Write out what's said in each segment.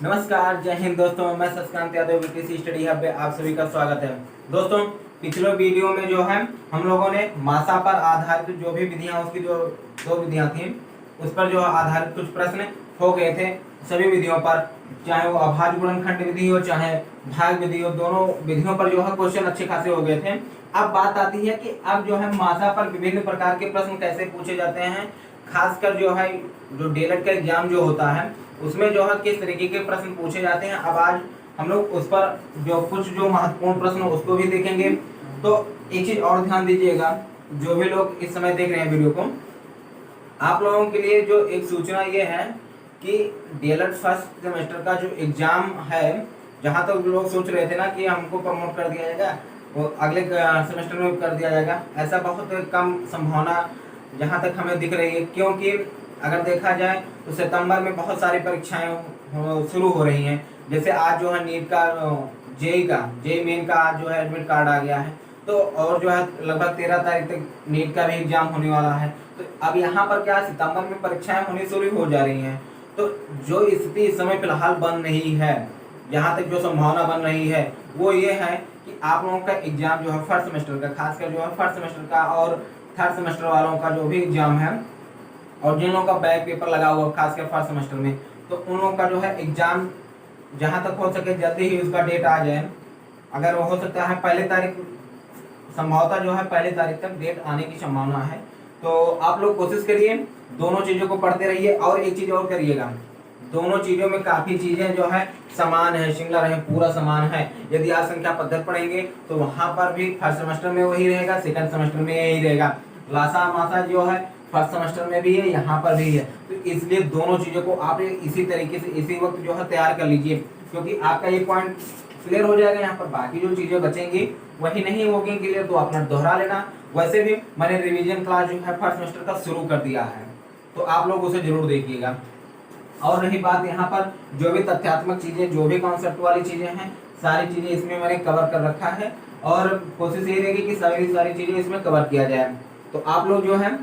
नमस्कार, जय हिंद दोस्तों। मैं Shashikant Yadav BTC study hub पे आप सभी का स्वागत है। दोस्तों, पिछले वीडियो में जो है हम लोगों ने मासा पर आधारित जो भी विधियां, उसकी जो दो विधियां थी उस पर जो आधारित कुछ प्रश्न हो गए थे सभी विधियों पर, चाहे वो अभाज्य गुणनखंड विधि हो चाहे भाग विधि हो, दोनों विधियों पर जो है क्वेश्चन अच्छे खासे हो गए थे। अब बात आती है कि अब जो है मासा पर विभिन्न प्रकार के प्रश्न कैसे पूछे जाते हैं, खासकर जो है जो डीएलएड का एग्जाम जो होता है उसमें जो है किस तरीके के प्रश्न पूछे जाते हैं। अब आज हम लोग उस पर जो कुछ जो महत्वपूर्ण प्रश्न उसको भी देखेंगे। तो एक चीज और ध्यान दीजिएगा, जो भी लोग इस समय देख रहे हैं वीडियो को, आप लोगों के लिए जो एक सूचना ये है कि डीएलएड फर्स्ट सेमेस्टर का जो एग्जाम है, जहाँ तक लोग सोच रहे थे ना कि हमको प्रमोट कर दिया जाएगा, वो अगले सेमेस्टर में कर दिया जाएगा, ऐसा बहुत कम संभावना जहाँ तक हमें दिख रही है। क्योंकि अगर देखा जाए तो सितंबर में बहुत सारी परीक्षाएं शुरू हो रही हैं। जैसे आज जो है नीट का, जेई मेन का आज जो है एडमिट कार्ड आ गया है, तो और जो है लगभग 13 तारीख तक नीट का भी एग्जाम होने वाला है। तो अब यहाँ पर क्या, सितंबर में परीक्षाएं होनी शुरू हो जा रही हैं। तो जो स्थिति इस समय फिलहाल बन रही है, यहाँ तक जो संभावना बन रही है वो ये है कि आप लोगों का एग्जाम जो है फर्स्ट सेमेस्टर का, खासकर जो है फर्स्ट सेमेस्टर का और थर्ड सेमेस्टर वालों का जो भी एग्जाम है, और जिन लोगों का बैक पेपर लगा हुआ खासकर फर्स्ट सेमेस्टर में, तो उन लोगों का जो है एग्जाम जहां तक हो सके जल्दी ही उसका डेट आ जाए। अगर वो हो सकता है पहले तारीख, संभवतः जो है पहली तारीख तक डेट आने की संभावना है। तो आप लोग कोशिश करिए, दोनों चीज़ों को पढ़ते रहिए। और एक चीज़ और करिएगा, दोनों चीज़ों में काफ़ी चीज़ें जो है समान है, सिमिलर है, पूरा समान है। यदि आप संख्या पद्धति पढ़ेंगे तो वहाँ पर भी फर्स्ट सेमेस्टर में वही रहेगा, सेकंड सेमेस्टर में यही रहेगा। लासा मासा जो है फर्स्ट सेमेस्टर में भी है, यहाँ पर भी है। तो इसलिए दोनों चीज़ों को आप इसी तरीके से इसी वक्त जो है तैयार कर लीजिए, क्योंकि आपका ये पॉइंट क्लियर हो जाएगा। यहाँ पर बाकी जो चीज़ें बचेंगी वही नहीं होगी क्लियर, तो अपना दोहरा लेना। वैसे भी मैंने रिवीजन क्लास जो है फर्स्ट सेमेस्टर का शुरू कर दिया है, तो आप लोग उसे जरूर देखिएगा। और रही बात यहाँ पर जो भी तथ्यात्मक चीज़ें, जो भी कॉन्सेप्ट वाली चीज़ें हैं, सारी चीज़ें इसमें मैंने कवर कर रखा है, और कोशिश ये रहेगी कि सारी चीज़ें इसमें कवर किया जाए। तो आप लोग जो है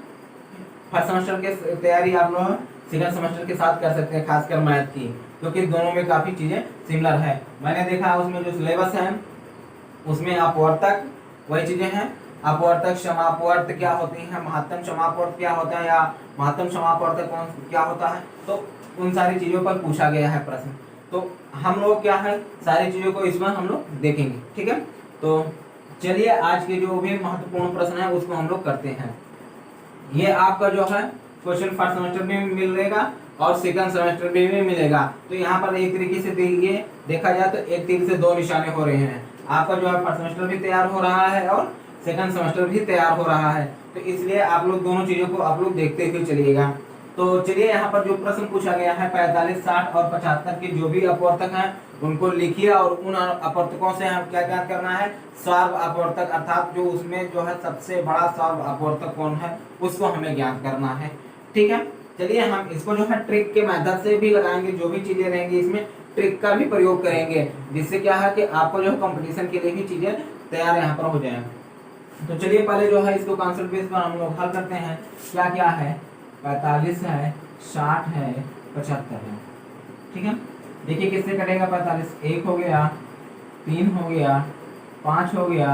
फर्स्ट सेमेस्टर के तैयारी आप लोग सेकंड सेमेस्टर के साथ कर सकते हैं, खासकर मैथ की, क्योंकि दोनों में काफ़ी चीज़ें सिमिलर है। मैंने देखा उसमें जो सिलेबस है उसमें अपवर्तक वही चीज़ें हैं, अपवर्तक समापवर्त क्या होती है, महत्तम समापवर्त क्या होता है, या महत्तम समापवर्तक कौन क्या होता है, तो उन सारी चीज़ों पर पूछा गया है प्रश्न। तो हम लोग क्या है सारी चीज़ों को इसमें हम लोग देखेंगे, ठीक है। तो चलिए आज के जो भी महत्वपूर्ण प्रश्न है उसको हम लोग करते हैं। ये आपका जो है क्वेश्चन फर्स्ट सेमेस्टर में भी मिलेगा और सेकंड सेमेस्टर में भी मिलेगा। तो यहाँ पर एक तरीके से देखिए, देखा जाए तो एक तीर से दो निशाने हो रहे हैं। आपका जो है फर्स्ट सेमेस्टर भी तैयार हो रहा है और सेकंड सेमेस्टर भी तैयार हो रहा है, तो इसलिए आप लोग दोनों चीज़ों को आप लोग देखते हुए चलिएगा। तो चलिए यहाँ पर जो प्रश्न पूछा गया है 45, 60 और 75 के जो भी अपवर्तक हैं उनको लिखिए, और उन अपवर्तकों से हम क्या ज्ञात करना है, सार्व अपवर्तक, अर्थात जो उसमें जो है सबसे बड़ा सार्व अपवर्तक कौन है उसको हमें ज्ञात करना है, ठीक है। चलिए हम इसको जो है ट्रिक के मेथड से भी लगाएंगे, जो भी चीजें रहेंगी इसमें ट्रिक का भी प्रयोग करेंगे, जिससे क्या है कि आपको जो कंपटीशन के लिए भी चीजें तैयार यहाँ पर हो जाए। तो चलिए पहले जो है इसको कॉन्सेप्ट बेस पर हम लोग हल करते हैं। क्या क्या है, 45 है, 60 है, 75 है, ठीक है। देखिए किससे कटेगा 45, 1 हो गया, 3 हो गया, 5 हो गया,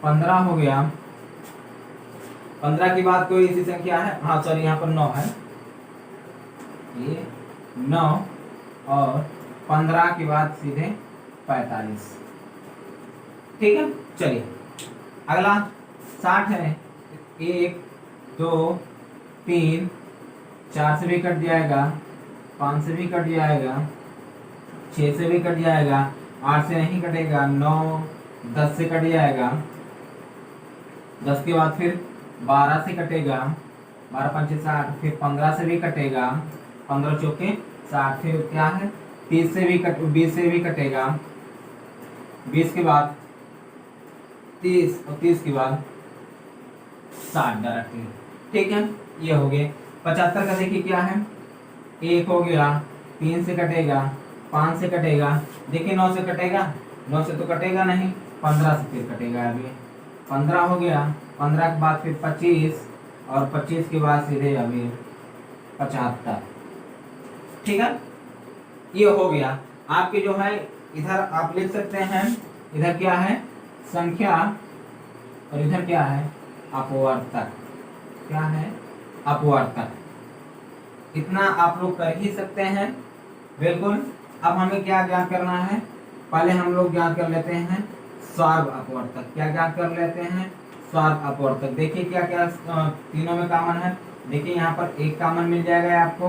15 हो गया। 15 के बाद कोई ऐसी संख्या है, हाँ सॉरी यहाँ पर 9 है, ये 9, और 15 के बाद सीधे 45, ठीक है। चलिए अगला 60 है, 1 2 3, 4 से भी कट जाएगा, 5 से भी कट जाएगा, 6 से भी कट जाएगा, 8 से नहीं कटेगा, 9 10 से कट जाएगा, 10 के बाद फिर 12 से कटेगा, 12 पंचे 60, फिर 15 से भी कटेगा, 15 चौके 60, फिर क्या है 30 से भी 20 से भी कटेगा, 20 के बाद 30, और 30 के बाद 60 डायरेक्टली, ठीक है। ये हो गए 75 का, देखिए क्या है, 1 हो गया, 3 से कटेगा, 5 से कटेगा, देखिए 9 से कटेगा, 9 से तो कटेगा नहीं, 15 से फिर कटेगा। अभी 15 हो गया, 15 के बाद फिर 25, और 25 के बाद सीधे अभी 75, ठीक है। ये हो गया आपके जो है। इधर आप लिख सकते हैं, इधर क्या है संख्या और इधर क्या है अपवर्तक। क्या है अपवर्तक। इतना आप लोग कर ही सकते हैं बिल्कुल। अब हमें क्या ज्ञात करना है, पहले हम लोग ज्ञात कर लेते हैं सार्व अपवर्तक। क्या ज्ञात कर लेते हैं सार्व अपवर्तक। देखिए क्या क्या तीनों में कॉमन है। देखिए यहाँ पर एक कॉमन मिल जाएगा आपको,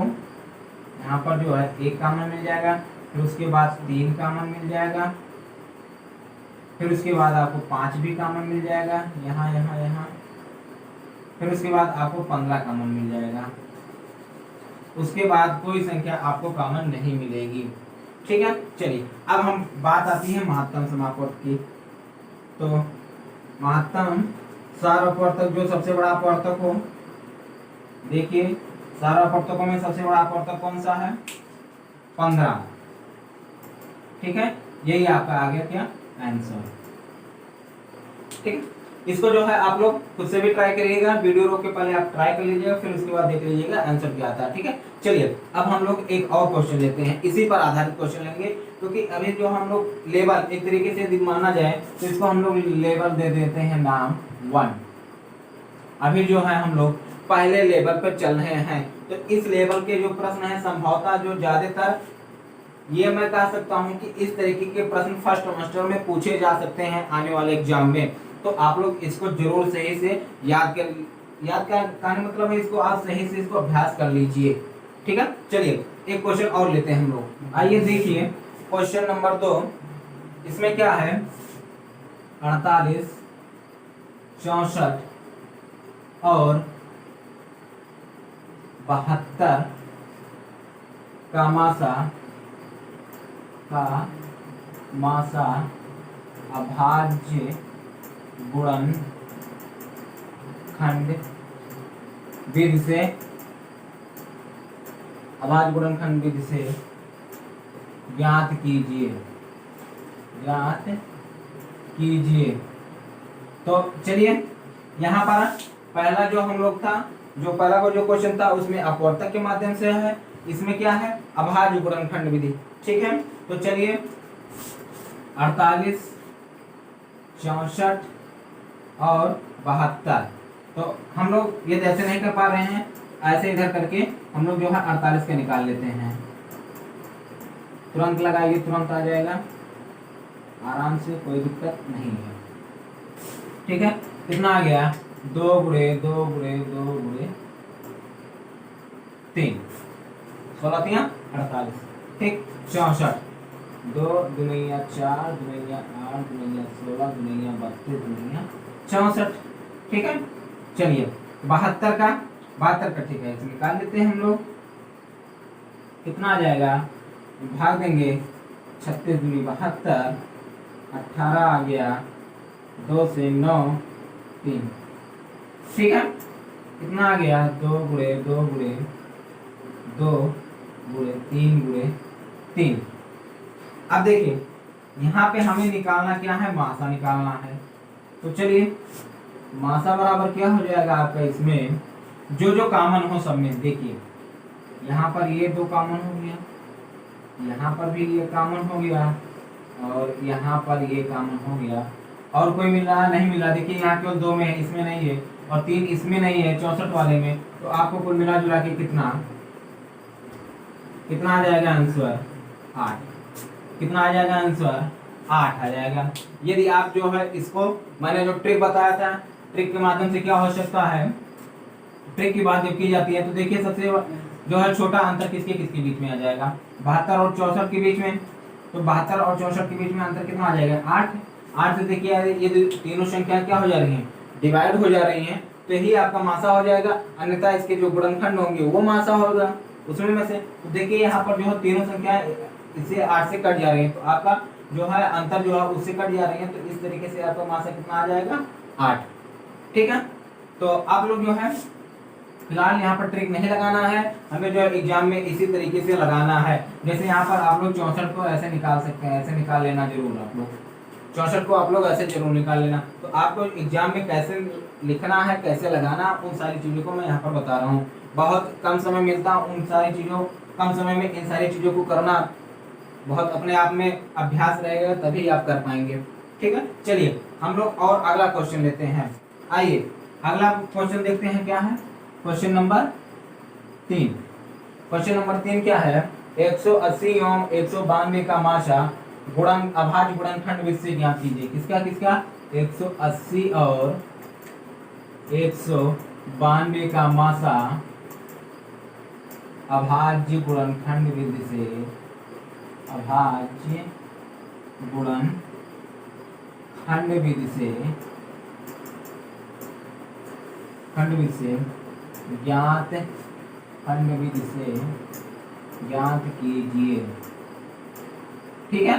यहाँ पर जो है एक कॉमन मिल जाएगा, फिर उसके बाद 3 कॉमन मिल जाएगा, फिर उसके बाद आपको 5 भी कॉमन मिल जाएगा यहाँ यहाँ यहाँ, फिर उसके बाद आपको 15 कॉमन मिल जाएगा। उसके बाद कोई संख्या आपको कॉमन नहीं मिलेगी। ठीक है, चलिए अब हम बात आती है महत्तम समापवर्तक की। तो महत्तम सार्व अपवर्तक जो सबसे बड़ा अपवर्तक हो, देखिए सार्व अपवर्तकों में सबसे बड़ा अपवर्तक कौन सा है 15। ठीक है, यही आपका आ गया क्या आंसर। ठीक है, इसको जो है आप लोग खुद से भी ट्राई करिएगा, वीडियो रोक के पहले आप ट्राई कर लीजिएगा, फिर उसके बाद देख लीजिएगा आंसर क्या आता है। ठीक है, चलिए अब हम लोग एक और क्वेश्चन लेते हैं, इसी पर आधारित क्वेश्चन लेंगे, क्योंकि अभी जो हम लोग लेवल एक तरीके से माना जाए तो इसको हम लोग लेवल दे देते हैं नाम 1। अभी जो है हम लोग पहले लेवल पर चल रहे हैं, तो इस लेवल के जो प्रश्न है संभवतः जो ज्यादातर ये मैं कह सकता हूं कि इस तरीके के प्रश्न फर्स्ट सेमेस्टर में पूछे जा सकते हैं आने वाले एग्जाम में। तो आप लोग इसको जरूर सही से याद करने मतलब है इसको आप सही से इसको अभ्यास कर लीजिए। ठीक है, चलिए एक क्वेश्चन और लेते हैं हम लोग। आइए देखिए क्वेश्चन नंबर 2, इसमें क्या है 48, 64 और 72 का मासा अभाज्य गुणनखंड विधि से अभाज्य गुणनखंड विधि से ज्ञात कीजिए। तो चलिए यहाँ पर पहला जो हम लोग था, जो पहला को जो क्वेश्चन था उसमें अपवर्तक के माध्यम से है, इसमें क्या है अभाज्य गुणनखंड विधि। ठीक है, तो चलिए 48, 64 और 72, तो हम लोग ये जैसे नहीं कर पा रहे हैं, ऐसे इधर करके हम लोग जो है 48 का निकाल लेते हैं। तुरंत लगाइए, तुरंत आ जाएगा आराम से, कोई दिक्कत नहीं है। ठीक है, कितना आ गया 2 गुणे 2 गुणे 2 गुणे 3, 16 3 48। ठीक, 64 2 दुनिया 4 दुनिया 8 दुनिया 16 दुनिया 32 दुनिया 64। ठीक है, चलिए 72 का ठीक है, इसे निकाल लेते हैं हम लोग। कितना आ जाएगा, भाग देंगे 36 दूनी 72, 18 आ गया, 2 से 9 3। ठीक है, कितना आ गया 2 गुणे 2 गुणे 2 गुणे 3 गुणे 3। अब देखिए यहाँ पे हमें निकालना क्या है, मासा निकालना है। तो चलिए मासा बराबर क्या हो जाएगा आपका, इसमें जो जो कॉमन हो सब में, देखिए यहाँ पर ये 2 कॉमन हो गया, यहाँ पर भी ये कॉमन हो गया, और यहाँ पर ये कॉमन हो गया, और कोई मिला नहीं मिला। देखिए यहाँ केवल 2 में है, इसमें नहीं है, और 3 इसमें नहीं है 64 वाले में। तो आपको कुल मिला जुला के कितना आ जाएगा आंसर 8। कितना आ जाएगा आंसर 8 आ जाएगा। यदि आप जो है इसको मैंने जो ट्रिक बताया था, ट्रिक के माध्यम से क्या हो सकता है, ट्रिक की बात जब की जाती है तो देखिए सबसे जो है छोटा अंतर किसके बीच में आ जाएगा, 72 और 64 के बीच में। तो 72 और 64 के बीच में अंतर कितना आ जाएगा 8। 8 से देखिए ये तीनों संख्या क्या हो जा रही हैं, डिवाइड हो जा रही हैं, तो यही आपका मासा हो जाएगा। अन्यथा इसके जो गुणनखंड होंगे वो मासा होगा उसमें में से। तो देखिए यहाँ पर जो है तीनों संख्या इससे 8 से कट जा रही है, तो आपका जो है अंतर जो है उससे कट जा रही है। तो इस तरीके से आपका मासा कितना आ जाएगा 8। ठीक है, तो आप लोग जो है फिलहाल यहाँ पर ट्रिक नहीं लगाना है, हमें जो है एग्जाम में इसी तरीके से लगाना है। जैसे यहाँ पर आप लोग 64 को ऐसे निकाल सकते हैं, ऐसे निकाल लेना जरूर आप लोग, 64 को आप लोग ऐसे जरूर निकाल लेना। तो आपको एग्जाम में कैसे लिखना है, कैसे लगाना, उन सारी चीज़ों को मैं यहाँ पर बता रहा हूँ। बहुत कम समय मिलता, उन सारी चीज़ों कम समय में इन सारी चीज़ों को करना बहुत अपने आप में अभ्यास रहेगा तभी आप कर पाएंगे। ठीक है, चलिए हम लोग और अगला क्वेश्चन लेते हैं। आइए अगला क्वेश्चन देखते हैं क्या है। Question number 3। क्वेश्चन नंबर 3 क्या है, 180 एवं 192 का मासा गुणन अभाज्य गुणनखंड विधि से ज्ञात कीजिए। किसका किसका, 180 और 192 का मासा अभाज्य गुणनखंड विधि से, अभाज्य गुणनखंड विधि से, खंड विधि से ज्ञात, खंड विधि से ज्ञात कीजिए। ठीक है,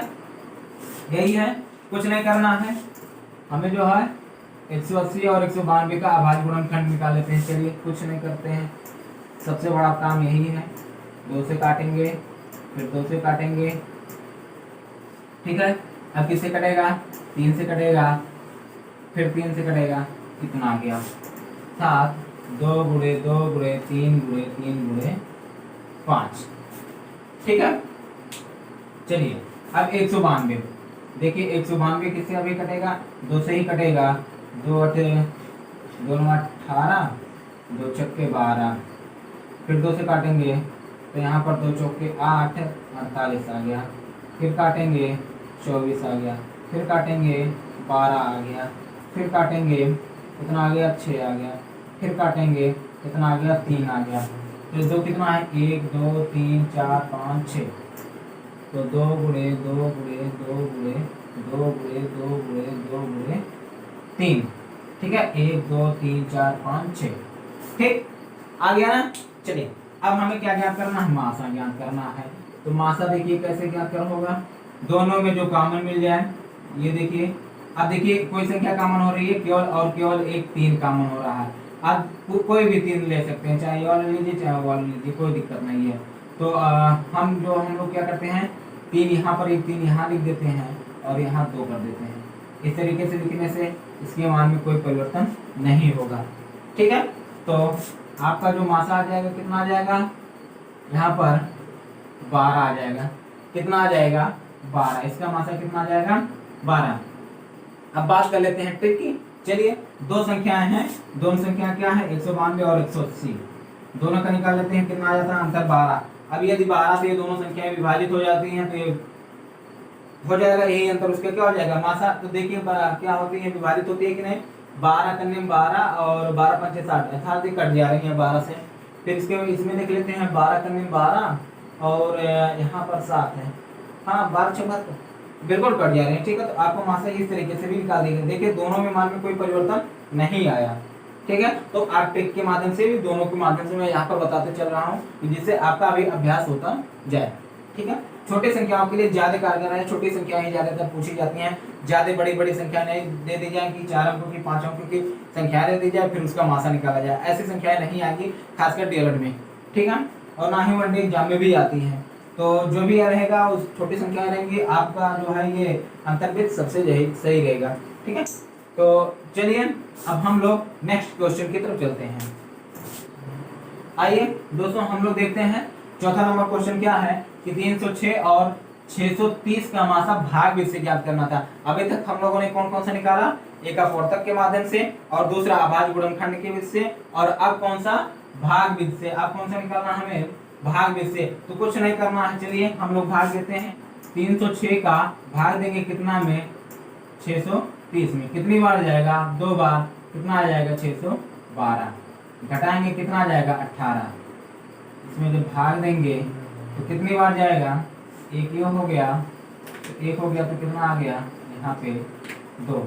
यही है, कुछ नहीं करना है हमें, जो है 180 और 192 का अभाज्य गुणनखंड निकाल लेते हैं। चलिए कुछ नहीं करते हैं, सबसे बड़ा काम यही है। 2 से काटेंगे, फिर 2 से काटेंगे। ठीक है, अब किससे कटेगा, 3 से कटेगा, फिर 3 से कटेगा, कितना आ गया 7, 2 गुणे 2 गुणे 3 गुणे 3 गुणे 5। ठीक है, चलिए अब 192 देखिए, 192 किससे अभी कटेगा, 2 से ही कटेगा। 2 8 2 9 18, 2 छक्के 12, फिर 2 से काटेंगे तो यहाँ पर 2 चौके 8, 48 आ गया। फिर काटेंगे 24 आ गया, फिर काटेंगे 12 आ गया, फिर काटेंगे कितना आ गया 6 आ गया, फिर काटेंगे कितना आ गया 3 आ गया। तो 2 कितना है, 1 2 3 4 5 6, तो 2 गुणे 2 गुणे 2 गुणे 2 गुणे 2 गुणे 2 गुणे 3। ठीक है, 1 2 3 4 5 6। ठीक, आ गया ना। चलिए अब हमें क्या ज्ञात करना है, मासा ज्ञात करना है। तो मासा देखिए कैसे ज्ञात कर होगा, दोनों में जो कॉमन मिल जाए, ये देखिए। अब देखिए कोई संख्या कॉमन हो रही है, केवल और केवल एक 3 कॉमन हो रहा है। अब कोई भी 3 ले सकते हैं, चाहे ये वाला लीजिए चाहे वो वाला लीजिए, कोई दिक्कत नहीं है। तो हम लोग क्या करते हैं, 3 यहाँ पर, एक 3 यहाँ लिख देते हैं और यहाँ 2 कर देते हैं। इस तरीके से लिखने से इसके मान में कोई परिवर्तन नहीं होगा। ठीक है, तो आपका जो मासा आ जाएगा कितना आ जाएगा, यहाँ पर 12 आ जाएगा। कितना आ जाएगा 12, इसका मासा कितना आ जाएगा 12। अब बात कर लेते हैं ट्रिक की। चलिए 2 संख्याएं हैं, दोनों संख्या क्या है 192 और 180, दोनों का निकाल लेते हैं। कितना आ जाता है अंतर 12। अब यदि 12 से ये दोनों संख्याएं विभाजित हो जाती हैं तो ये हो जाएगा, यही अंतर उसका क्या हो जाएगा मासा। तो देखिए क्या होती है, विभाजित होती है कि नहीं, 12 करने में 12 और 12 पंचे 60, अर्थात ये कट जा रही है 12 से। फिर इसमें देख लेते हैं 12 करने में 12 और यहाँ पर 7 है, हाँ 12 6 बिल्कुल कट जा रहे हैं। ठीक है, तो आपको मासा इस तरीके से भी निकाल देंगे। देखिए दोनों में मान में कोई परिवर्तन नहीं आया। ठीक है, तो आप ट्रिक के माध्यम से भी, दोनों के माध्यम से मैं यहाँ पर बताते चल रहा हूँ जिससे आपका अभी अभ्यास होता जाए। ठीक है, छोटे संख्याओं के लिए ज्यादा कारगर है, छोटी संख्याएं ज्यादातर पूछी जाती हैं। ज्यादा बड़ी बड़ी संख्या नहीं दे दी जाए कि 4 अंकों की 5 अंकों की संख्या दे दी जाए फिर उसका मासा निकाला जाए, ऐसी संख्याएं नहीं आएंगी, खासकर डीएलएड में। ठीक है, और ना ही वनडे एग्जाम में भी आती है। तो जो भी रहेगा उस छोटी संख्या रहेंगी, आपका जो है ये अंतर्वृत्त सबसे सही रहेगा। ठीक है, तो चलिए अब हम लोग नेक्स्ट क्वेश्चन की तरफ चलते हैं। आइए दोस्तों हम लोग देखते हैं चौथा नंबर क्वेश्चन क्या है कि 306 और 630 का मासा भाग विधि से ज्ञात करना था। अभी तक हम लोगों ने कौन कौन सा निकाला, एक अपवर्तक के माध्यम से और दूसरा अभाज्य गुणनखंड के विधि से, और अब कौन सा भाग विधि से। अब कौन सा निकालना हमें, भाग विधि से। तो कुछ नहीं करना है, चलिए हम लोग भाग देते हैं। 306 का भाग देंगे कितना में, 630 में। कितनी बार जाएगा, 2 बार। कितना आ जाएगा 612। घटाएंगे कितना आ जाएगा 18। इसमें जब भाग देंगे तो कितनी बार जाएगा, एक ही हो गया, तो 1 हो गया तो कितना आ गया यहाँ पे 2।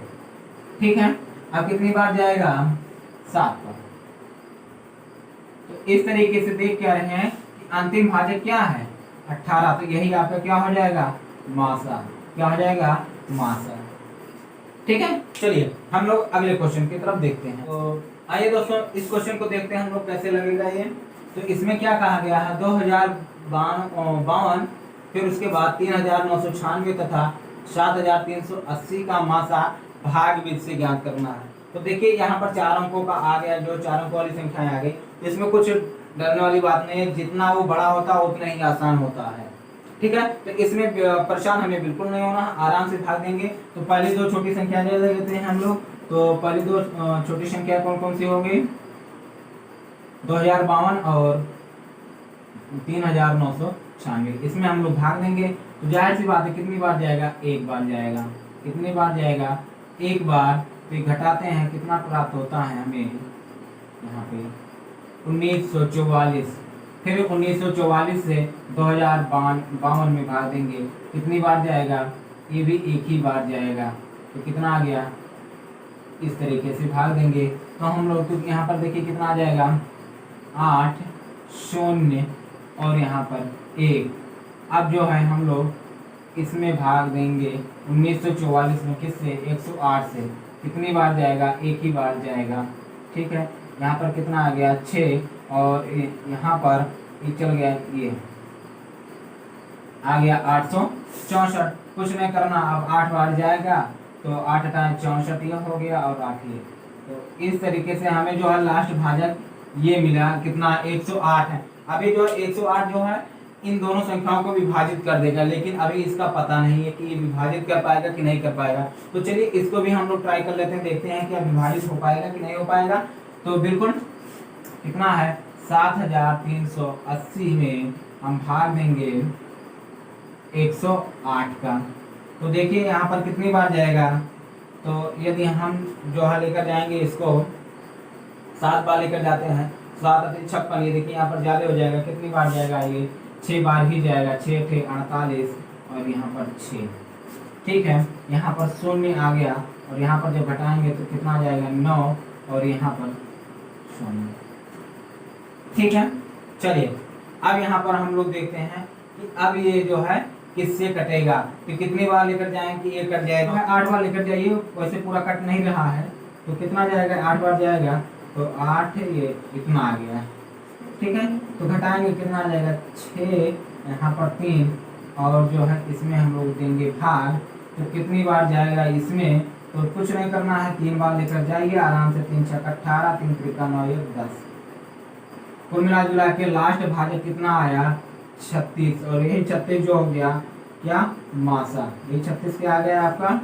ठीक है, अब कितनी बार जाएगा 7 बार। तो इस तरीके से देख क्या रहे हैं कि अंतिम भाजक क्या है 18, तो यही आपका क्या हो जाएगा मासा, क्या हो जाएगा मासा। ठीक है, चलिए हम लोग अगले क्वेश्चन की तरफ देखते हैं। तो आइए दोस्तों इस क्वेश्चन को देखते हैं हम लोग कैसे लगेगा ये। तो इसमें क्या कहा गया है, 2052, फिर उसके बाद 3996 तथा 7380 का मासा भाग विधि से ज्ञात करना है। तो देखिए यहाँ पर 4 अंकों का आ गया, जो 4 अंकों वाली संख्याएं आ गई। इसमें कुछ डरने वाली बात नहीं है, जितना वो बड़ा होता है उतना ही आसान होता है। ठीक है, तो इसमें परेशान हमें बिल्कुल नहीं होना, आराम से भाग देंगे। तो पहली दो छोटी संख्या ले लेते हैं हम लोग। तो पहली दो छोटी संख्या कौन कौन सी होगी? 2052 और 3996। इसमें हम लोग भाग देंगे। तो जाहिर सी बात है कितनी बार जाएगा? एक बार जाएगा। कितनी बार जाएगा? एक बार। तो घटाते हैं, कितना प्राप्त होता है हमें यहाँ पे? 1944। फिर 1944 से 2052 में भाग देंगे, कितनी बार जाएगा? ये भी एक ही बार जाएगा। तो कितना आ गया? इस तरीके से भाग देंगे। तो हम लोग तो यहाँ पर देखिए कितना आ जाएगा? 8 0 और यहाँ पर 1। अब जो है हम लोग इसमें भाग देंगे 1944 में, किससे? 108 से। कितनी बार जाएगा? एक ही बार जाएगा। ठीक है, यहाँ पर कितना आ गया? 6 और यहाँ पर ये चल गया, ये आ गया 864। कुछ नहीं करना, अब 8 बार जाएगा तो 8 टाइम 64 ये हो गया और 8 ये। तो इस तरीके से हमें जो है लास्ट भाजक ये मिला, कितना? 108 है। अभी जो 108 जो है इन दोनों संख्याओं को विभाजित कर देगा, लेकिन अभी इसका पता नहीं है कि ये विभाजित कर पाएगा कि नहीं कर पाएगा। तो चलिए इसको भी हम लोग ट्राई कर लेते हैं, देखते हैं क्या विभाजित हो पाएगा कि नहीं हो पाएगा। तो बिल्कुल कितना है? 7380 में हम भाग देंगे 108 का। तो देखिए यहाँ पर कितनी बार जाएगा? तो यदि हम जो है लेकर जाएंगे इसको 7 बार लेकर जाते हैं, 7 × 56, ये देखिए यहाँ पर ज़्यादा हो जाएगा। कितनी बार जाएगा? ये 6 बार ही जाएगा। 6 × 48 और यहाँ पर 6। ठीक है, यहाँ पर 0 आ गया और यहाँ पर जब घटाएंगे तो कितना आ जाएगा? 9 और यहाँ पर 0। ठीक है, चलिए अब यहाँ पर हम लोग देखते हैं कि अब ये जो है किससे कटेगा। तो कितनी बार लेकर जाएंगे? ये कट जाएगा। 8 बार लेकर जाइए, वैसे पूरा कट नहीं रहा है। तो कितना जाएगा? 8 बार जाएगा तो 8 ये इतना आ गया। ठीक है, तो घटाएंगे कितना आ जाएगा? 6, यहाँ पर 3 और जो है इसमें हम लोग देंगे भाग। तो कितनी बार जाएगा इसमें? तो कुछ नहीं करना है, 3 बार लेकर जाइए आराम से। 3 × 6 = 18, 3 × 3 = 9, 10। कुल मिला जुला के लास्ट भाजक कितना आया? 36। और यही 36 जो हो गया क्या? मासा। ये 36 क्या आ गया? आपका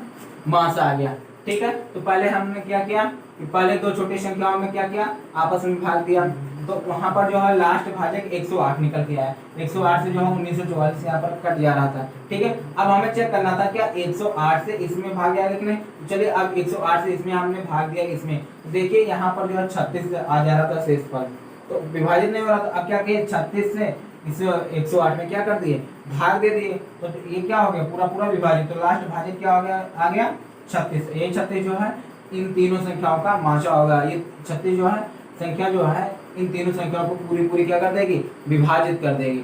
मासा आ गया। ठीक है, तो पहले हमने क्या किया कि पहले दो छोटी संख्याओं में क्या किया? आपस में भाग दिया। तो वहां पर जो है लास्ट भाजक 108 निकल के आया। 108 से जो है 1944 यहाँ पर कट जा रहा था। ठीक है, अब हमें चेक करना था क्या 108 से इसमें भाग जाएगा कि नहीं। चलिए अब 108 से इसमें हमने भाग दिया इसमें, देखिए यहाँ पर जो है 36 आ जा रहा था शेष पर, तो विभाजित नहीं हो रहा था। अब क्या किए? 36 से इस 108 में क्या कर दिए? भाग दे दिए। तो ये क्या हो गया? पूरा पूरा विभाजित। तो लास्ट भाजक क्या हो गया? आ गया 36। ये 36 जो है इन तीनों संख्याओं का माशा होगा। ये 36 जो है संख्या जो है इन तीनों संख्याओं को पूरी पूरी क्या कर देगी? विभाजित कर देगी।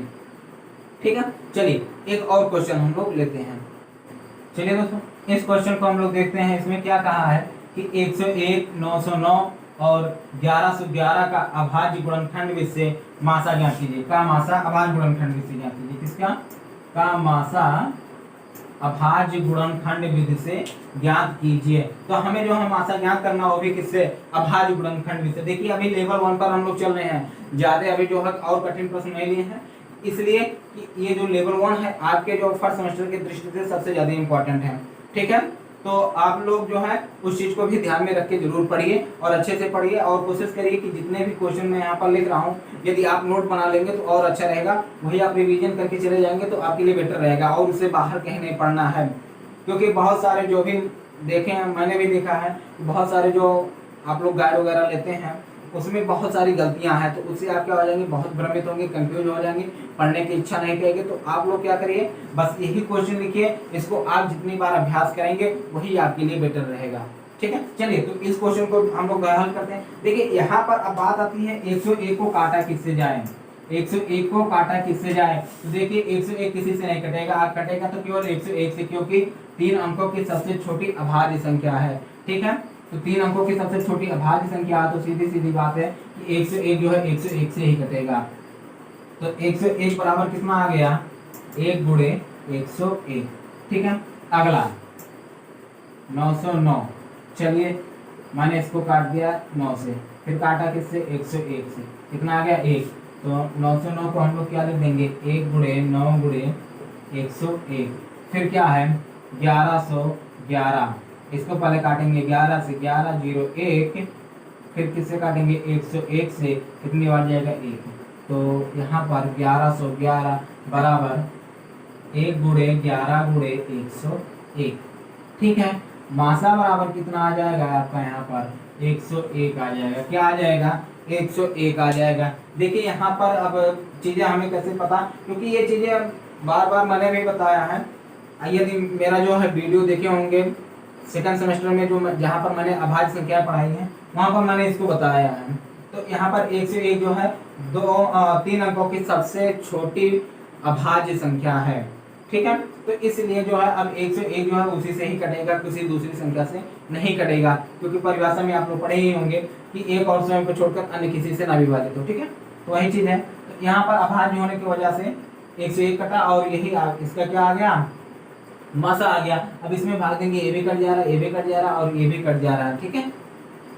ठीक है, चलिए एक और क्वेश्चन हम लोग लेते हैं। चलिए दोस्तों इस क्वेश्चन को हम लोग देखते हैं। इसमें क्या कहा है कि 101, 909 और 1111 का अभाज्य गुणनखंड विधि से मासा ज्ञात कीजिए। का मासा अभाज्य गुणनखंड विधि से ज्ञात कीजिए। किसका? का मासा अभाज्य गुणनखंड विधि से ज्ञात कीजिए। तो हमें जो है मासा ज्ञात करना वो भी किससे? अभाज्य गुणनखंड विधि से। देखिए अभी लेवल 1 पर हम लोग चल रहे हैं, ज्यादा अभी जो है और कठिन प्रश्न नहीं लिए हैं, इसलिए कि ये जो लेवल 1 है आपके जो फर्स्ट सेमेस्टर की दृष्टि से सबसे ज्यादा इंपॉर्टेंट है। ठीक है, तो आप लोग जो है उस चीज को भी ध्यान में रख के जरूर पढ़िए और अच्छे से पढ़िए और कोशिश करिए कि जितने भी क्वेश्चन मैं यहाँ पर लिख रहा हूँ यदि आप नोट बना लेंगे तो और अच्छा रहेगा। वही आप रिवीजन करके चले जाएंगे तो आपके लिए बेटर रहेगा और उससे बाहर कहीं नहीं पढ़ना है। क्योंकि बहुत सारे जो भी देखे हैं, मैंने भी देखा है, बहुत सारे जो आप लोग गाइड वगैरह लेते हैं उसमें बहुत सारी गलतियां हैं, तो उससे आप क्या हो जाएंगे? बहुत भ्रमित होंगे, कंफ्यूज हो जाएंगे, पढ़ने की इच्छा नहीं करेगी। तो आप लोग क्या करिए? बस यही क्वेश्चन लिखिए, इसको आप जितनी बार अभ्यास करेंगे वही आपके लिए बेटर रहेगा। ठीक है, चलिए तो इस क्वेश्चन को हम लोग हल करते हैं। देखिए यहाँ पर अब बात आती है 101 को काटा किससे जाए। 101 को काटा किससे जाए? तो देखिए 101 किसी से नहीं कटेगा, आप कटेगा तो केवल 101 से, क्योंकि 3 अंकों की सबसे छोटी अभाज्य संख्या है। ठीक है, तो 3 अंकों की सबसे छोटी अभाज्य संख्या है, तो सीधी सीधी बात है कि 101 जो है 101 से ही कटेगा। तो 101 बराबर कितना आ गया? 1 × 101। ठीक है, अगला 909। चलिए मैंने इसको काट दिया 9 से, फिर काटा किससे? 101 से। कितना आ गया? 1। तो 909 को हम लोग क्या लिख देंगे? 1 × 9 × 101। फिर क्या है 1111, इसको पहले काटेंगे 11 से, 11 0 1, फिर किससे काटेंगे 101 से, कितनी बार जाएगा 1। तो यहाँ पर 1111 बराबर 1 गुणे 11 गुणे 101। ठीक है, मासा बराबर कितना आ जाएगा आपका यहाँ पर 101 आ जाएगा। क्या आ जाएगा 101 आ जाएगा। देखिए यहाँ पर अब चीजें हमें कैसे पता, क्योंकि ये चीजें बार बार मैंने भी बताया है। यदि मेरा जो है वीडियो देखे होंगे सेकंड सेमेस्टर में, जो जहाँ पर मैंने अभाज्य संख्या पढ़ाई है वहाँ पर मैंने इसको बताया है। तो यहाँ पर 101 जो है 3 अंकों की सबसे छोटी अभाज्य संख्या है। ठीक है, तो इसलिए जो है अब 101 जो है उसी से ही कटेगा, किसी दूसरी संख्या से नहीं कटेगा, क्योंकि परिभाषा में आप लोग पढ़े ही होंगे कि एक और स्वयं को छोड़कर अन्य किसी से ना विभाजित हो। ठीक है, तो वही चीज है। तो यहाँ पर अभाज्य होने की वजह से 101 कटा, और यही इसका क्या आ गया मासा आ गया। अब इसमें भाग देंगे, ये भी कट जा रहा है, ये भी कट जा रहा है और ये भी कट जा रहा है। ठीक है,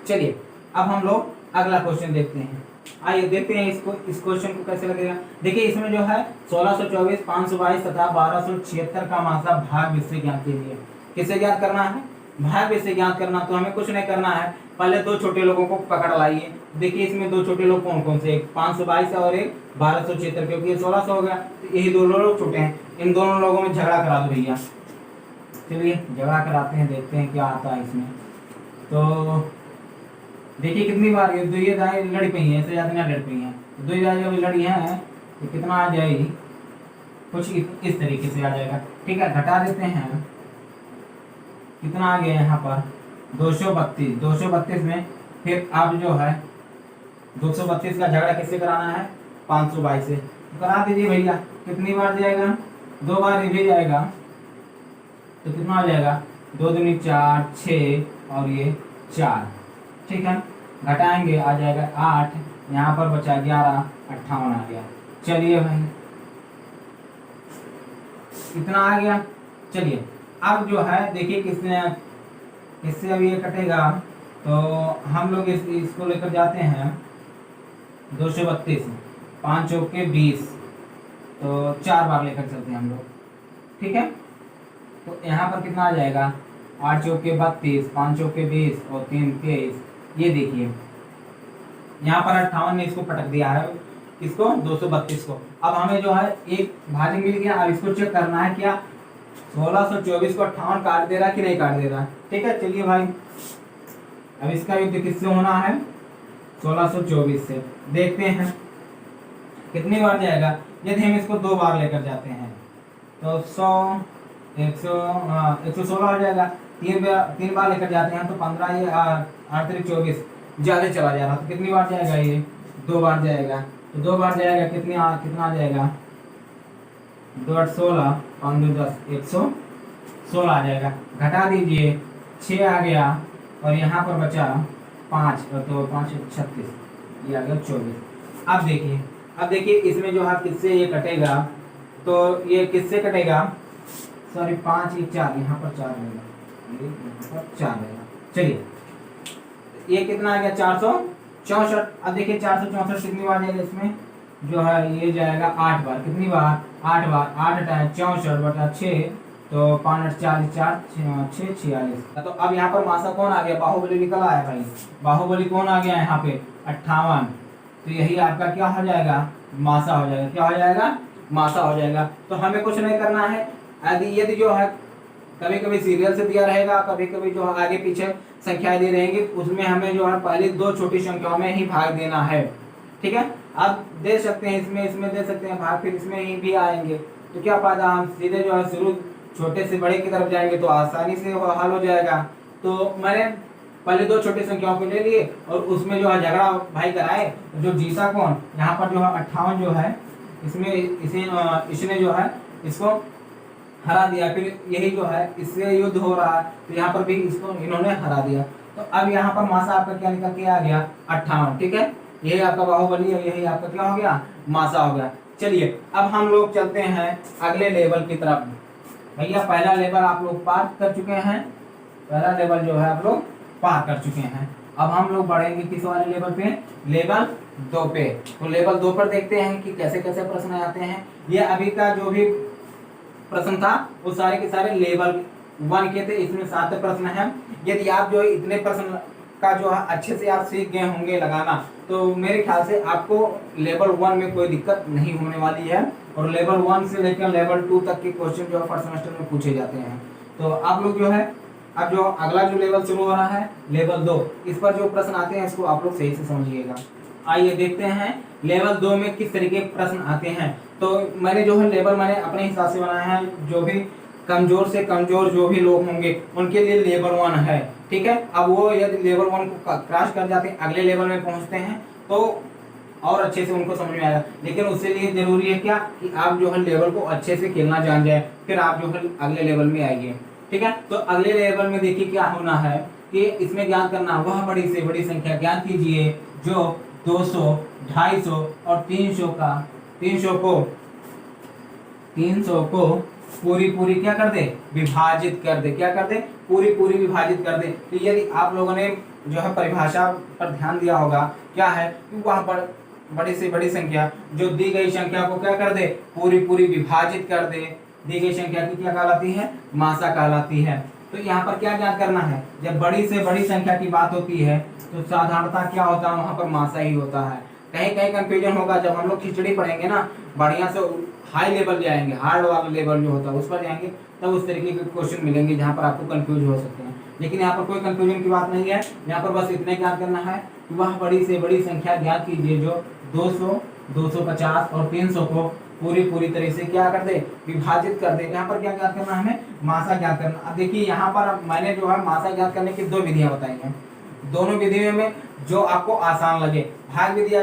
चलिए अब हम लोग अगला क्वेश्चन देखते हैं। आइए देखते हैं इसको, इस क्वेश्चन को कैसे लगेगा। देखिए इसमें जो है 1624, 522 तथा 1276 का मासा भाग विषय ज्ञात कीजिए। किसे ज्ञात करना है, भाग विषय ज्ञात करना। तो हमें कुछ नहीं करना है, पहले दो छोटे लोगों को पकड़ लाइए। देखिए इसमें दो छोटे लोग कौन कौन से, एक 522 और एक 1276, क्योंकि ये 1600 हो गया, तो यही दोनों लोग छोटे हैं। इन दोनों लोगों में झगड़ा करा दो भैया। चलिए झगड़ा कराते हैं, देखते हैं क्या आता है इसमें। तो देखिए कितनी बार ये दो ये दाएं लड़ पई हैं, ऐसे ज्यादा ना लड़ पई हैं। दो दाएं जब लड़ी हैं तो कितना आ जाएगी, कुछ इस तरीके से आ जाएगा। ठीक है, घटा देते हैं, कितना आ गया यहाँ पर 232। 232 में फिर अब जो है 232 का झगड़ा किससे कराना है, 522 से। तो करा दीजिए भैया। कितनी बार जाएगा, 2 बार ये भी जाएगा, तो कितना आ जाएगा 2 दूनी 4, 6 और ये 4। ठीक है, घटाएंगे आ जाएगा 8, यहाँ पर बचा 11, 58 आ गया। चलिए भाई कितना आ गया। चलिए अब जो है देखिए किससे अब ये कटेगा, तो हम लोग इसको लेकर जाते हैं 232, 5 चौके 20, तो 4 बार लेकर चलते हैं हम लोग। ठीक है, तो यहाँ पर कितना आ जाएगा 8 चौके 32, 5 चौके 20 और 3 23। ये देखिए यहाँ पर 58 ने इसको पटक दिया है, इसको 232 को। अब हमें जो है एक भाजक मिल गया। अब इसको चेक करना है क्या 1624 को 58 काट दे रहा है कि नहीं काट दे रहा है। ठीक है, चलिए भाई अब इसका युद्ध किससे होना है, 1624 से। देखते हैं कितनी बार जाएगा। यदि हम इसको 2 बार लेकर जाते हैं तो 100 116 हो जाएगा। 3 बार लेकर जाते हैं तो 15, ये 8 3 24 ज्यादा चला जा रहा। तो कितनी बार जाएगा ये 2 बार जाएगा। तो 2 बार जाएगा, कितना आ जाएगा 2 8 16, 5 2 10, 116 आ जाएगा। घटा दीजिए 6 आ गया और यहाँ पर बचा 5, तो 5 36, ये आ गया 24। अब देखिए इसमें जो है किससे ये कटेगा, तो ये किससे कटेगा, सॉरी 5 1 4, यहाँ पर 4 रहेगा, ये यहाँ पर 4 रहेगा। चलिए ये कितना आ गया 464। अब देखिए 464 कितनी बार जाएगा इसमें, जो है ये जाएगा 8 बार। कितनी बार 8 बार, 8 × 64 बटा 6, तो 5 8 40 4 6 46। तो अब यहाँ पर मासा कौन आ गया, बाहुबली निकल आया भाई। बाहुबली कौन आ गया यहाँ पे 58। तो यही आपका क्या हो जाएगा, मासा हो जाएगा। क्या हो जाएगा, मासा हो जाएगा। तो हमें कुछ नहीं करना है। यदि जो है कभी कभी सीरियल से दिया रहेगा, कभी कभी जो आगे पीछे संख्याएं दी रहेंगी, उसमें हमें जो है पहले 2 छोटी संख्याओं में ही भाग देना है। ठीक है, आप दे सकते हैं इसमें दे सकते हैं भाग, फिर इसमें ही भी आएंगे। तो क्या फायदा, हम सीधे जो है शुरू छोटे से बड़े की तरफ जाएंगे तो आसानी से हल हो जाएगा। तो मैंने पहले 2 छोटी संख्याओं को ले लिए और उसमें जो है झगड़ा भाई कराए। जो जीता कौन, यहाँ पर जो है 58 जो है इसमें इसने जो है इसको हरा दिया। फिर यही जो है इससे युद्ध हो रहा है, तो यहाँ पर भी इसको इन्होंने हरा दिया। तो अब यहाँ पर मासा आपका क्या निकल के आ गया 58। ठीक है, यही आपका बाहुबली है, यही आपका क्या हो गया, मासा हो गया। चलिए अब हम लोग चलते हैं अगले लेवल की तरफ। भैया पहला लेवल आप लोग पार कर चुके हैं, पहला लेवल जो है आप लोग पार कर चुके हैं। अब हम लोग बढ़ेंगे किस वाले लेवल पे, लेवल 2 पे। तो लेवल 2 पर देखते हैं कि कैसे कैसे प्रश्न आते हैं। ये अभी का जो भी प्रश्न था वो सारे के सारे लेवल 1 के थे। इसमें 7 प्रश्न हैं। यदि आप जो है इतने प्रश्न का जो है अच्छे से आप सीख गए होंगे लगाना, तो मेरे ख्याल से आपको लेवल 1 में कोई दिक्कत नहीं होने वाली है। और लेवल 1 से लेकर लेवल 2 तक के क्वेश्चन जो है फर्स्ट सेमेस्टर में पूछे जाते हैं। तो आप लोग जो है अब जो अगला जो लेवल शुरू हो रहा है लेवल 2, इस पर जो प्रश्न आते हैं इसको आप लोग सही से समझिएगा। आइए देखते हैं लेवल 2 में किस तरीके के प्रश्न आते हैं। तो मैंने जो है लेवल मैंने अपने हिसाब से बनाया है। जो भी कमजोर से कमजोर जो भी लोग होंगे उनके लिए लेवल 1 है, ठीक है। अब वो यदि लेवल 1 को क्रॉस कर जाते हैं, अगले लेवल में पहुंचते हैं, तो और अच्छे से उनको समझ में आएगा। लेकिन उससे लिए जरूरी है क्या कि आप जो है लेवल को अच्छे से खेलना जान जाए, फिर आप जो है अगले लेवल में आइए, ठीक है। तो अगले लेवल में देखिए क्या होना है कि इसमें ज्ञान करना वह बड़ी से बड़ी संख्या ज्ञान कीजिए जो 200, 250 और 300 को पूरी क्या कर दे, विभाजित कर दे। क्या कर दे, पूरी विभाजित कर दे। तो यदि आप लोगों ने जो है परिभाषा पर ध्यान दिया होगा, क्या है कि वहां पर बड़ी से बड़ी संख्या जो दी गई संख्या को क्या कर दे, पूरी विभाजित कर दे। दी गई संख्या की क्या कहलाती है, मासा कहलाती है। तो यहाँ पर क्या ज्ञात करना है, जब बड़ी से बड़ी संख्या की बात होती है तो साधारणता क्या होता है, वहां पर मासा ही होता है। कहीं कहीं कंफ्यूजन होगा, जब हम लोग खिचड़ी पढ़ेंगे ना, बढ़िया से हाई लेवल जाएंगे, हार्ड वाला लेवल जो होता है उस पर जाएंगे, तब उस तरीके के क्वेश्चन मिलेंगे जहाँ पर आपको कंफ्यूज हो सकते हैं। लेकिन यहाँ पर कोई कंफ्यूजन की बात नहीं है। यहाँ पर बस इतने ज्ञात करना है कि वह बड़ी से बड़ी संख्या ज्ञात कीजिए जो 200, 250 और 300 को पूरी तरह से क्या कर दे, विभाजित कर दे। यहाँ पर क्या ज्ञात करना है, हमें मासा ज्ञात करना। अब देखिए यहाँ पर मैंने जो है मासा ज्ञात करने की 2 विधियां बताई हैं। दोनों विधियों में जो आपको आसान लगे, भाग विधि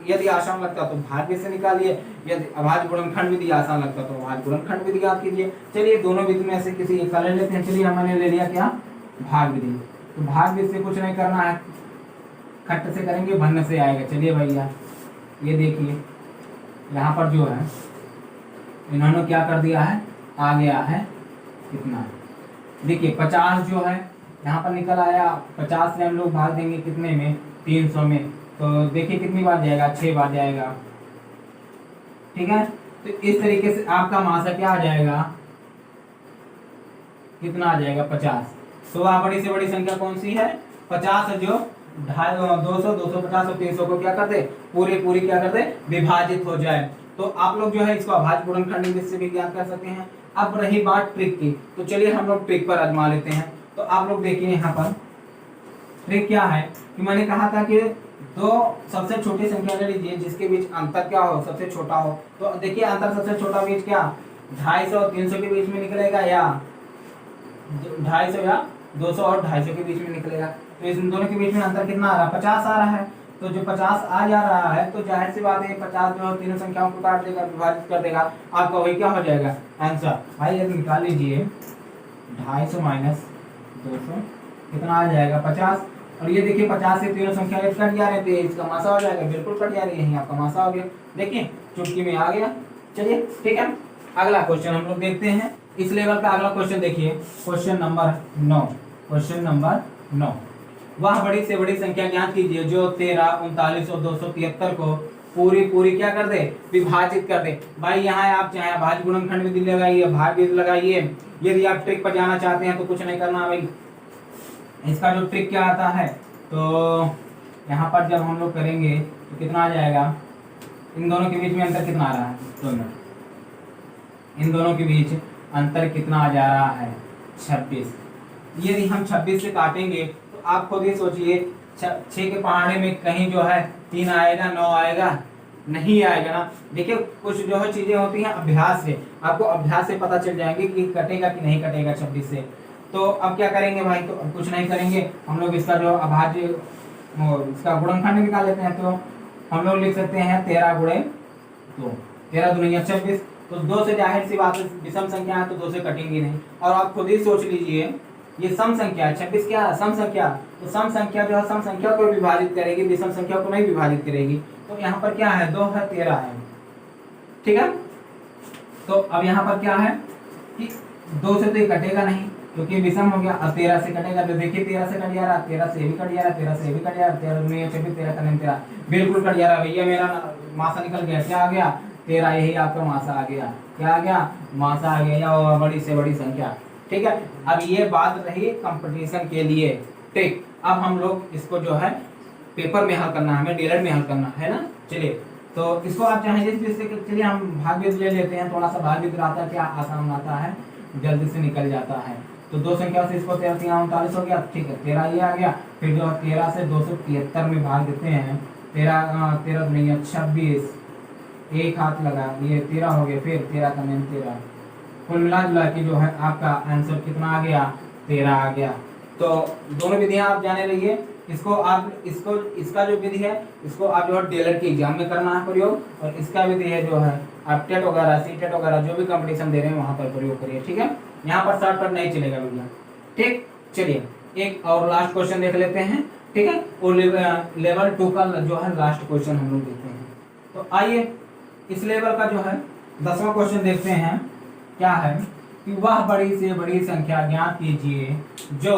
यदि आसान लगता तो भाग विधि से निकालिए, यदि अभाज्य गुणनखंड विधि आसान लगता तो अभाज्य गुणनखंड विधि याद कीजिए। चलिए दोनों विधि में से किसी एक का ले लेते हैं। चलिए मैंने ले लिया क्या, भाग विधि। तो भाग विधि से कुछ नहीं करना है, खट्ट से करेंगे भन्न से आएगा। चलिए भैया ये देखिए यहाँ पर जो है इन्होंने क्या कर दिया है, आ गया है कितना, देखिए 50 जो है यहाँ पर निकल आया। 50 से हम लोग भाग देंगे कितने में, 300 में। तो देखिए कितनी बार जाएगा, 6 बार जाएगा, ठीक है। तो इस तरीके से आपका मासा क्या आ जाएगा, कितना आ जाएगा, 50। तो वह बड़ी से बड़ी संख्या कौन सी है, 50 है, जो 200, 250 और 300 को क्या कर दे, पूरी क्या कर दे, विभाजित हो जाए। तो आप लोग जो है इसको अभाज्य गुणनखंड विधि से भी ज्ञात कर सकते हैं। अब रही बात ट्रिक की, तो चलिए हम लोग ट्रिक पर आजमा लेते हैं। तो आप लोग देखिए यहाँ पर ट्रिक क्या है कि मैंने कहा था कि 2 सबसे छोटी संख्या ले लीजिए जिसके बीच अंतर क्या हो, सबसे छोटा हो। तो देखिए अंतर सबसे छोटा बीच क्या, 250 और 300 के बीच में निकलेगा, या 250 या 200 और 250 के बीच में निकलेगा। तो इन दोनों के बीच में अंतर कितना आ रहा है, 50 आ रहा है। तो जो 50 आ जा रहा है, तो जाहिर सी बात है 50 जो है तीनों संख्याओं को काट देगा, विभाजित कर देगा, आपका वही क्या हो जाएगा, आंसर। भाई यदि निकाल लीजिए 250 माइनस 200 कितना आ जाएगा, 50। और ये देखिए 50 से तीनों संख्या कट जा रहे थे, इसका मासा हो जाएगा, बिल्कुल कट जा रही है, यही आपका मासा हो गया। देखिए चुटकी में आ गया। चलिए ठीक है, अगला क्वेश्चन हम लोग देखते हैं। इस लेवल का अगला क्वेश्चन देखिए, क्वेश्चन नंबर 9। क्वेश्चन नंबर 9, वह बड़ी से बड़ी संख्या ज्ञात कीजिए जो 13, 39 और 273 को पूरी क्या कर दे, विभाजित कर दे। भाई यहाँ आप चाहे अभाज्य गुणनखंड विधि लगाइए, भाग विधि लगाइए। यदि आप ट्रिक पर जाना चाहते हैं तो कुछ नहीं करना भाई, इसका जो ट्रिक क्या आता है, तो यहाँ पर जब हम लोग करेंगे तो कितना आ जाएगा, इन दोनों के बीच में अंतर कितना आ रहा है, 2 मिनट, इन दोनों के बीच अंतर कितना आ जा रहा है, 26। यदि हम 26 से काटेंगे तो आप खुद ही सोचिए, 6 के पहाड़े में कहीं जो है 3 आएगा, 9 आएगा, नहीं आएगा ना। देखिए कुछ जो है चीजें होती हैं अभ्यास से, आपको अभ्यास से पता चल जाएंगे कि कटेगा कि नहीं कटेगा 26 से। तो अब क्या करेंगे भाई, तो अब कुछ नहीं करेंगे, हम लोग इसका जो अभाज्य इसका गुणनखंड निकाल लेते हैं। तो हम लोग लिख सकते हैं 13 गुणे 2, 13 दूनी 26। तो 2 से जाहिर सी बात है विषम संख्या है, तो 2 से कटेंगी नहीं। और आप खुद ही सोच लीजिए ये सम संख्या है, 26 क्या है, सम संख्या। तो सम संख्या जो है सम संख्या को विभाजित करेगी, विषम संख्या को नहीं विभाजित करेगी। तो यहाँ पर क्या है, 2 है, 13 है, ठीक है। तो अब यहाँ पर क्या है कि 2 से तो ये कटेगा नहीं क्योंकि विषम हो गया, अब 13 से कटेगा। तो देखिए 13 से कट जा रहा, 13 से भी कट जा रहा, 13 से भी कट जा रहा, 13 दूनी 26, 13 का 13 बिल्कुल कट जा रहा। भैया मेरा मासा निकल गया, क्या आ गया, 13, यही आपका मासा आ गया। क्या आ गया? मासा आ गया, या बड़ी से बड़ी संख्या। ठीक है, अब ये बात रही कंपटीशन के लिए। ठीक, अब हम लोग इसको जो है पेपर में हल करना है, हमें डीएलएड में हल करना है ना। चलिए, तो इसको आप चाहें जिस चलिए हम भाग्ययुक्त ले लेते हैं, थोड़ा सा भाग्ययुक्त आता है, क्या आसान आता है, जल्दी से निकल जाता है। तो 2 संख्या से इसको 13 39 हो गया। ठीक है, 13 ये आ गया। फिर जो 13 से 273 में भाग देते हैं, 13 नहीं है 26, एक हाथ लगा, ये 13 हो गया। फिर 13 का मैंने 13, कुल मिला जुला के जो है आपका आंसर कितना आ गया? 13 आ गया। तो दोनों विधियां आप जाने रहिए। इसका जो विधि है इसको आप जो है डीएलएड के एग्जाम में करना है प्रयोग, और इसका विधि है जो है आप टेट वगैरह सीटेट वगैरह जो भी कंपटीशन दे रहे हैं वहां पर प्रयोग करिए। ठीक है, यहाँ पर शॉर्टकट नहीं चलेगा भैया। ठीक, चलिए एक और लास्ट क्वेश्चन देख लेते हैं। ठीक है, और लेवल 2 का जो है लास्ट क्वेश्चन हम लोग देखते हैं। तो आइए इस लेवल का जो है 10वां क्वेश्चन देखते हैं। क्या है कि वह बड़ी से बड़ी संख्या ज्ञात कीजिए जो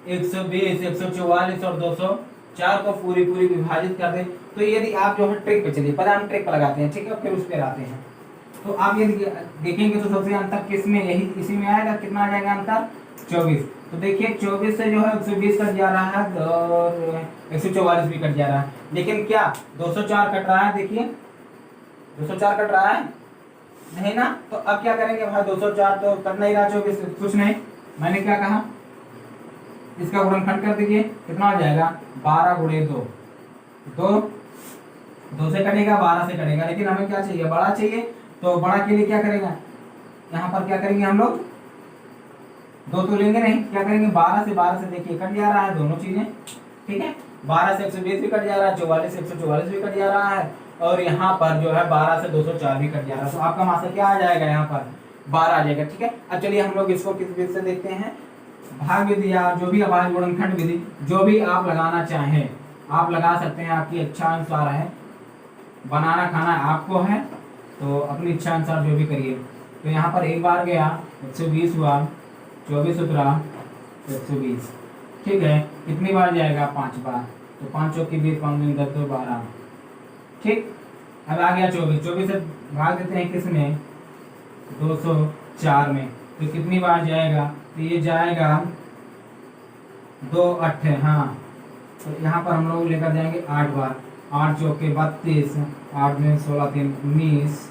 120, 144 और 204 को पूरी विभाजित कर दे। तो यदि आप जो है ट्रिक पे चलिए, पहले हम ट्रिक लगाते हैं। ठीक है, फिर उस पर आते हैं। तो आप ये देखेंगे तो सबसे अंतर किस में, यही इसी में आएगा। कितना आ जाएगा अंतर? 24। तो देखिए 24 से जो है 120 कट जा रहा है और 144 भी कट जा रहा है, लेकिन क्या 204 कट रहा है? देखिए 204 कट रहा है नहीं ना। तो अब क्या करेंगे भाई, 204 तो कट नहीं रहा, 24 कुछ नहीं। मैंने क्या कहा, इसका गुणनखंड कर दीजिए। कितना हो जाएगा? 12 गुणे 2, 2 से कटेगा, 12 से कटेगा, लेकिन हमें क्या चाहिए? बड़ा चाहिए। तो बड़ा के लिए क्या करेगा, यहाँ पर क्या करेंगे हम लोग? 2 तो लेंगे नहीं, क्या करेंगे? 12 से देखिए कट जा रहा है दोनों चीजें। ठीक है, 12 से 120 भी कट जा रहा है, 44 से 144 भी कट जा रहा है, और यहाँ पर जो है 12 से 204 भी कट जा रहा है। तो आपका मासा क्या आ जाएगा? यहाँ पर 12 आ जाएगा। ठीक है, अब चलिए हम लोग इसको किस विधि से देखते हैं। भाग विधि या जो भी अभाज्य गुणनखंड विधि, जो भी आप लगाना चाहें आप लगा सकते हैं, आपकी इच्छा अनुसार है। बनाना खाना आपको है, तो अपनी इच्छा अनुसार जो भी करिए। तो यहाँ पर एक बार गया 120 हुआ, 24 उतरा 120। ठीक है, कितनी बार जाएगा? 5 बार। तो 5 चौक की 20, 5 दूनी 10, 2 12। ठीक, अब आ गया 24, 24 से भाग देते हैं किस में? 204 में। तो कितनी बार जाएगा? तो ये जाएगा 2 8, हाँ। तो यहाँ पर हम लोग लेकर जाएंगे 8 बार। 8 चौके 32, 8 में 16 3 19।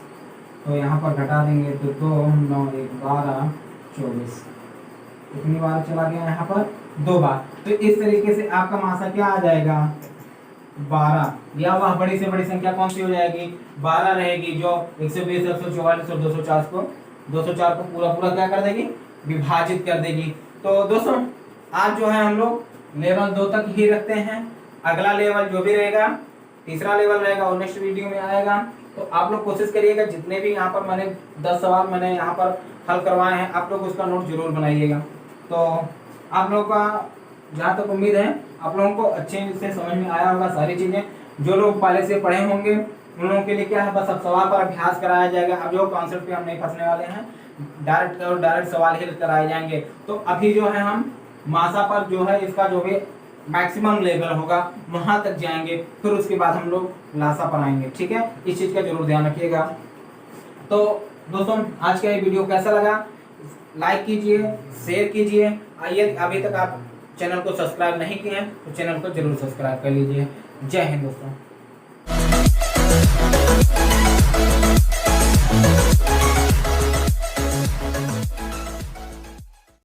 तो यहाँ पर घटा देंगे तो 2 9 1 12 24। कितनी बार चला गया? यहाँ पर 2 बार। तो इस तरीके से आपका मासा क्या आ जाएगा? 12। या वह बड़ी से बड़ी संख्या कौन सी हो जाएगी? 12 रहेगी, जो 120, 144 और 204 को पूरा क्या कर देगी? विभाजित कर देगी। तो दोस्तों आज जो है हम लोग लेवल 2 तक ही रखते हैं। अगला लेवल जो भी रहेगा, तीसरा लेवल रहेगा, वो नेक्स्ट वीडियो में आएगा। तो आप लोग कोशिश करिएगा, जितने भी यहाँ पर मैंने 10 सवाल मैंने यहाँ पर हल करवाए हैं, आप लोग उसका नोट जरूर बनाइएगा। तो आप लोगों का जहाँ तक उम्मीद है आप लोगों को अच्छे से समझ में आया होगा सारी चीजें। जो लोग पहले से पढ़े होंगे उन लोगों के लिए क्या है, बस अब सवाल पर अभ्यास कराया जाएगा। अब जो कॉन्सेप्ट पे हम नहीं फंसने वाले हैं, डायरेक्ट सवाल ही कराए जाएंगे। तो अभी जो है हम मासा पर जो है इसका जो भी मैक्सिमम लेवल होगा वहां तक जाएंगे, फिर उसके बाद हम लोग लासा पर आएंगे। ठीक है, इस चीज का जरूर ध्यान रखिएगा। तो दोस्तों आज का ये वीडियो कैसा लगा, लाइक कीजिए, शेयर कीजिए। आइए, अभी तक आप चैनल को सब्सक्राइब नहीं किए हैं तो चैनल को जरूर सब्सक्राइब कर लीजिए। जय हिंद दोस्तों।